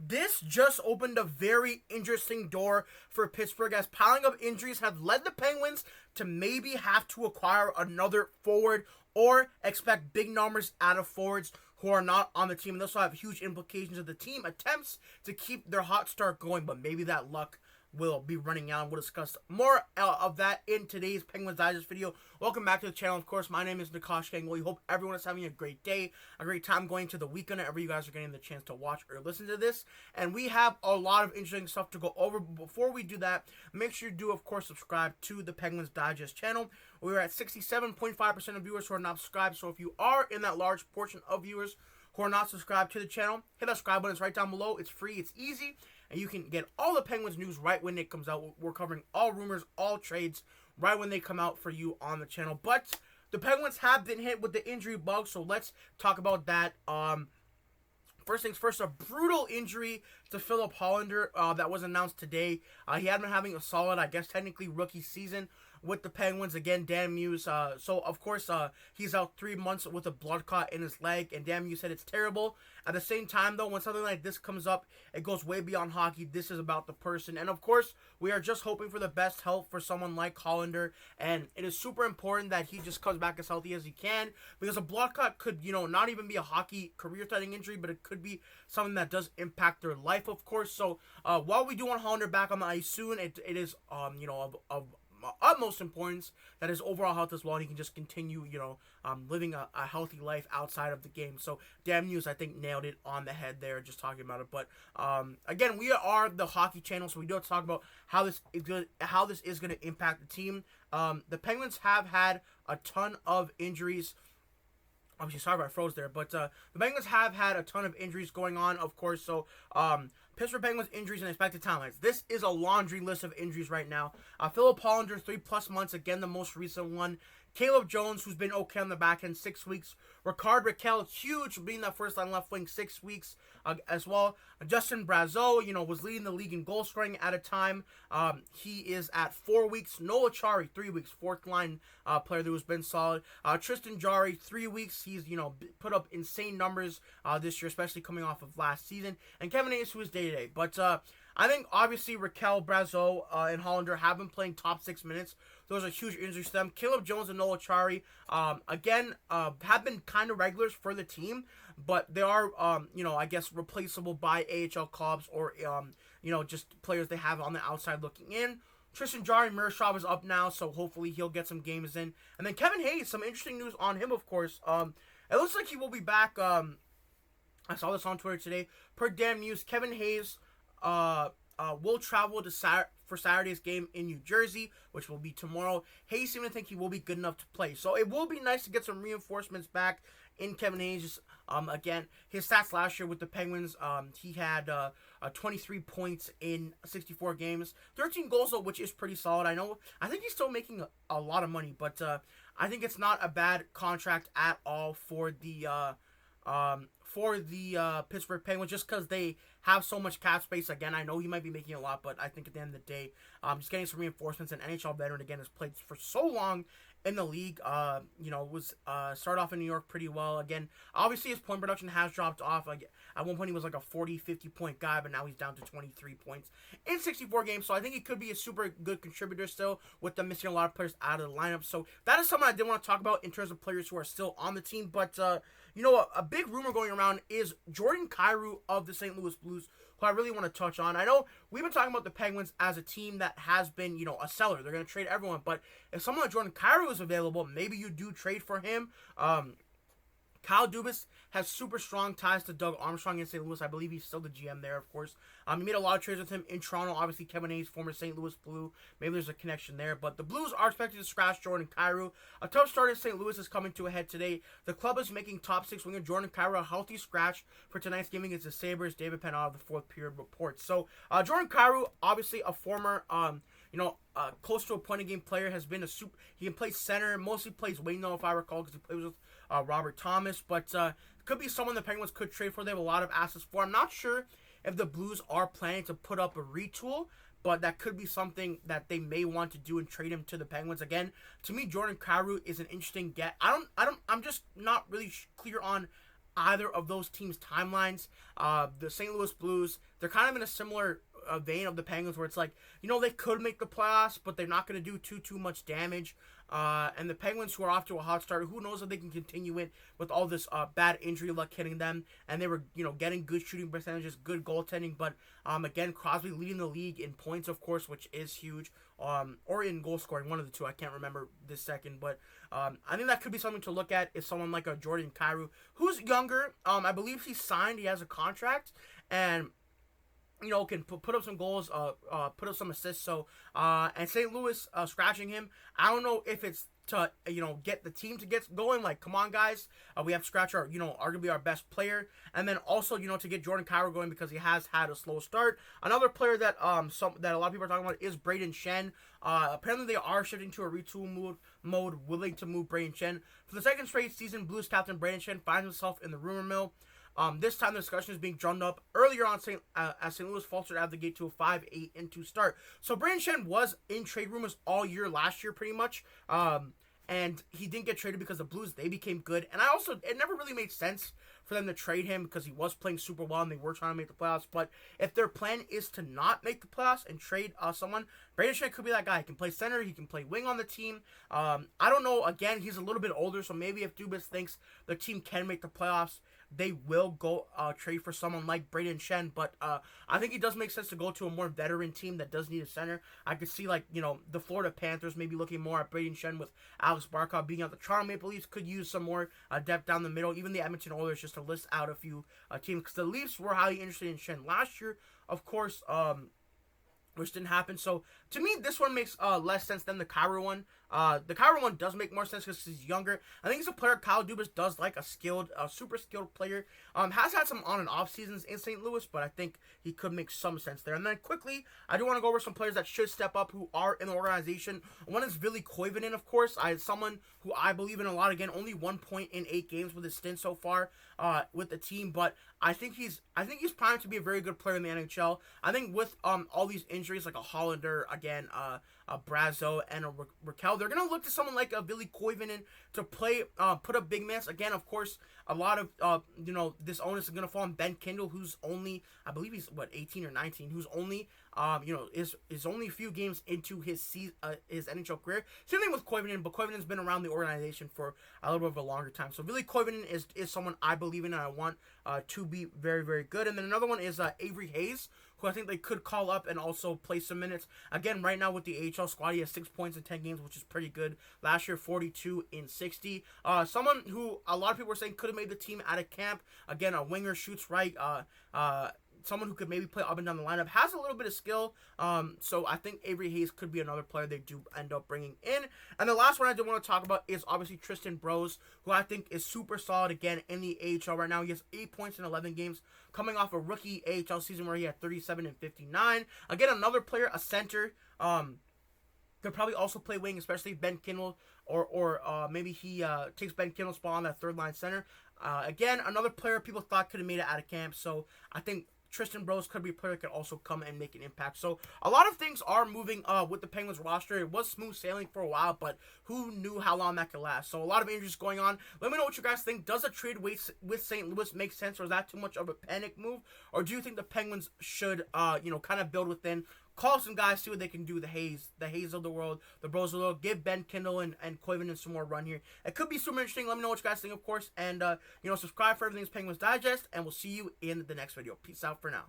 This just opened a very interesting door for Pittsburgh, as piling up injuries have led the Penguins to maybe have to acquire another forward or expect big numbers out of forwards who are not on the team. And this will have huge implications of the team attempts to keep their hot start going, but maybe that luck will be running out, and we'll discuss more of that in today's Penguins Digest video. Welcome back to the channel. Of course, my name is Nikash Ganguli. Hope everyone is having a great day, a great time going to the weekend, whenever you guys are getting the chance to watch or listen to this. And we have a lot of interesting stuff to go over. But before we do that, make sure you do, of course, subscribe to the Penguins Digest channel. We're at 67.5% of viewers who are not subscribed, so if you are in that large portion of viewers who are not subscribed to the channel, hit that subscribe button. It's right down below. It's free. It's easy. And you can get all the Penguins news right when it comes out. We're covering all rumors, all trades, right when they come out for you on the channel. But the Penguins have been hit with the injury bug, so let's talk about that. First things first, a brutal injury to Filip Hollander that was announced today. He had been having a solid, I guess, technically rookie season with the Penguins. Again, Dan Muse. So, of course, he's out 3 months with a blood clot in his leg, and Dan Muse said it's terrible. At the same time, though, when something like this comes up, it goes way beyond hockey. This is about the person. And, of course, we are just hoping for the best health for someone like Hollander, and it is super important that he just comes back as healthy as he can, because a blood clot could, not even be a hockey career-threatening injury, but it could be something that does impact their life, of course. So, while we do want Hollander back on the ice soon, it is, of utmost importance that his overall health as well, and he can just continue, living a healthy life outside of the game. So, Dan Muse, I think, nailed it on the head there, just talking about it. But, again, we are the hockey channel, so we do have to talk about how this is going to impact the team. The Penguins have had a ton of injuries. Obviously, sorry if I froze there, but the Penguins have had a ton of injuries going on, of course. So, Pittsburgh Penguins injuries and expected timelines. This is a laundry list of injuries right now. Filip Hollander, 3+ months, again, the most recent one. Caleb Jones, who's been okay on the back end, 6 weeks. Ricard Raquel, huge, being that first line left wing, 6 weeks as well. Justin Brazeau, was leading the league in goal scoring at a time. He is at 4 weeks. Noah Chari, 3 weeks, fourth line player who's been solid. Tristan Jarry, 3 weeks. He's, put up insane numbers this year, especially coming off of last season. And Kevin Hayes, who is day-to-day. But I think, obviously, Raquel, Brazeau, and Hollander have been playing top 6 minutes. Those are huge injuries to them. Caleb Jones and Noah Chari, again, have been kind of regulars for the team, but they are, I guess, replaceable by AHL clubs or, just players they have on the outside looking in. Tristan Jarry, Miroshov is up now, so hopefully he'll get some games in. And then Kevin Hayes, some interesting news on him, of course. It looks like he will be back. I saw this on Twitter today. Per Dan Muse, Kevin Hayes will travel to for Saturday's game in New Jersey, which will be tomorrow. Hayes seems to think he will be good enough to play. So it will be nice to get some reinforcements back in Kevin Hayes. Again, his stats last year with the Penguins, he had 23 points in 64 games. 13 goals, though, which is pretty solid. I think he's still making a lot of money, but I think it's not a bad contract at all for the Pittsburgh Penguins, just because they have so much cap space. Again, I know he might be making a lot, but I think at the end of the day, just getting some reinforcements. An NHL veteran, again, has played for so long in the league. Was started off in New York pretty well. Again, obviously his point production has dropped off. Like, at one point he was like a 40-50 point guy, but now he's down to 23 points in 64 games. So I think he could be a super good contributor still, with them missing a lot of players out of the lineup. So that is something I did want to talk about in terms of players who are still on the team. But a big rumor going around is Jordan Kyrou of the St. Louis Blues, who I really want to touch on. I know we've been talking about the Penguins as a team that has been, a seller. They're going to trade everyone. But if someone like Jordan Kyrou is available, maybe you do trade for him. Kyle Dubas has super strong ties to Doug Armstrong in St. Louis. I believe he's still the GM there, of course. He made a lot of trades with him in Toronto. Obviously, Kevin Hayes, former St. Louis Blue. Maybe there's a connection there. But the Blues are expected to scratch Jordan Kyrou. A tough start in St. Louis is coming to a head today. The club is making top 6 winger Jordan Kyrou a healthy scratch for tonight's game against the Sabres. David Penn out of the fourth period reports. So, Jordan Kyrou, obviously a former, close to a point-a-game player, has been he can play center, mostly plays wing, though, if I recall, because he plays with Robert Thomas. But could be someone the Penguins could trade for. They have a lot of assets for. I'm not sure if the Blues are planning to put up a retool, but that could be something that they may want to do and trade him to the Penguins. Again, to me, Jordan Kyrou is an interesting get. I'm just not really clear on either of those teams' timelines. The St. Louis Blues, they're kind of in a similar vein of the Penguins, where it's like, they could make the playoffs, but they're not going to do too much damage. And the Penguins, who are off to a hot start, who knows if they can continue it with all this bad injury luck hitting them. And they were, getting good shooting percentages, good goaltending. But again, Crosby leading the league in points, of course, which is huge. Or in goal scoring, one of the two. I can't remember this second, but I think that could be something to look at. Is someone like a Jordan Kyrou, who's younger. I believe he's signed. He has a contract, and can put up some goals, put up some assists. So, and St. Louis scratching him. I don't know if it's to, get the team to get going. Like, come on, guys. We have to scratch our, arguably our best player. And then also, to get Jordan Kyrou going, because he has had a slow start. Another player that that a lot of people are talking about is Brayden Schenn. Apparently they are shifting to a retool mode, willing to move Brayden Schenn. For the second straight season, Blues captain Brayden Schenn finds himself in the rumor mill. This time the discussion is being drummed up earlier on as St. Louis faltered out of the gate to a 5-8-2 start. So Brayden Schenn was in trade rumors all year last year, pretty much. And he didn't get traded because the Blues, they became good. And it never really made sense for them to trade him because he was playing super well and they were trying to make the playoffs. But if their plan is to not make the playoffs and trade someone, Brayden Schenn could be that guy. He can play center. He can play wing on the team. I don't know. Again, he's a little bit older, so maybe if Dubas thinks the team can make the playoffs, they will go trade for someone like Brayden Schenn. But I think it does make sense to go to a more veteran team that does need a center. I could see, like, the Florida Panthers maybe looking more at Brayden Schenn with Alex Barkov being out. The Toronto Maple Leafs could use some more depth down the middle. Even the Edmonton Oilers, just to list out a few teams. Because the Leafs were highly interested in Schenn last year, of course, which didn't happen. So, to me, this one makes less sense than the Kyrou one. The Kyrou one does make more sense because he's younger. I think he's a player Kyle Dubas does like, a super skilled player. Has had some on and off seasons in St. Louis, but I think he could make some sense there. And then quickly, I do want to go over some players that should step up who are in the organization. One is Ville Koivunen, of course. Someone who I believe in a lot. Again, only 1 point in 8 games with his stint so far with the team, but I think he's primed to be a very good player in the NHL. I think with all these injuries, like a Hollander, again, a Brazo, and a Raquel, they're going to look to someone like a Ville Koivunen to play, put up big minutes. Again, of course, a lot of, this onus is going to fall on Ben Kindle, who's only, I believe he's, 18 or 19, who's only, is only a few games into his NHL career. Same thing with Koivunen, but Koivunen's been around the organization for a little bit of a longer time. So Ville Koivunen is someone I believe in and I want to be very, very good. And then another one is Avery Hayes, who I think they could call up and also play some minutes. Again, right now with the AHL squad, he has 6 points in 10 games, which is pretty good. Last year, 42 in 60. Someone who a lot of people were saying could have made the team out of camp. Again, a winger, shoots right. Someone who could maybe play up and down the lineup, has a little bit of skill. So I think Avery Hayes could be another player they do end up bringing in. And the last one I do want to talk about is obviously Tristan Brose, who I think is super solid again in the AHL right now. He has 8 points in 11 games, coming off a rookie AHL season where he had 37 and 59. Again, another player, a center. Could probably also play wing, especially Ben Kindle, or maybe he takes Ben Kindle's spot on that third line center. Again, another player people thought could have made it out of camp. So I think Tristan Brose could be a player that could also come and make an impact. So a lot of things are moving with the Penguins roster. It was smooth sailing for a while, but who knew how long that could last? So a lot of injuries going on. Let me know what you guys think. Does a trade with St. Louis make sense, or is that too much of a panic move? Or do you think the Penguins should, kind of build within? Call some guys, see what they can do. The Hayes of the world, the Bros of the world. Give Ben Kindle and Koivunen some more run here. It could be super interesting. Let me know what you guys think, of course. And, subscribe for everything's Penguins Digest. And we'll see you in the next video. Peace out for now.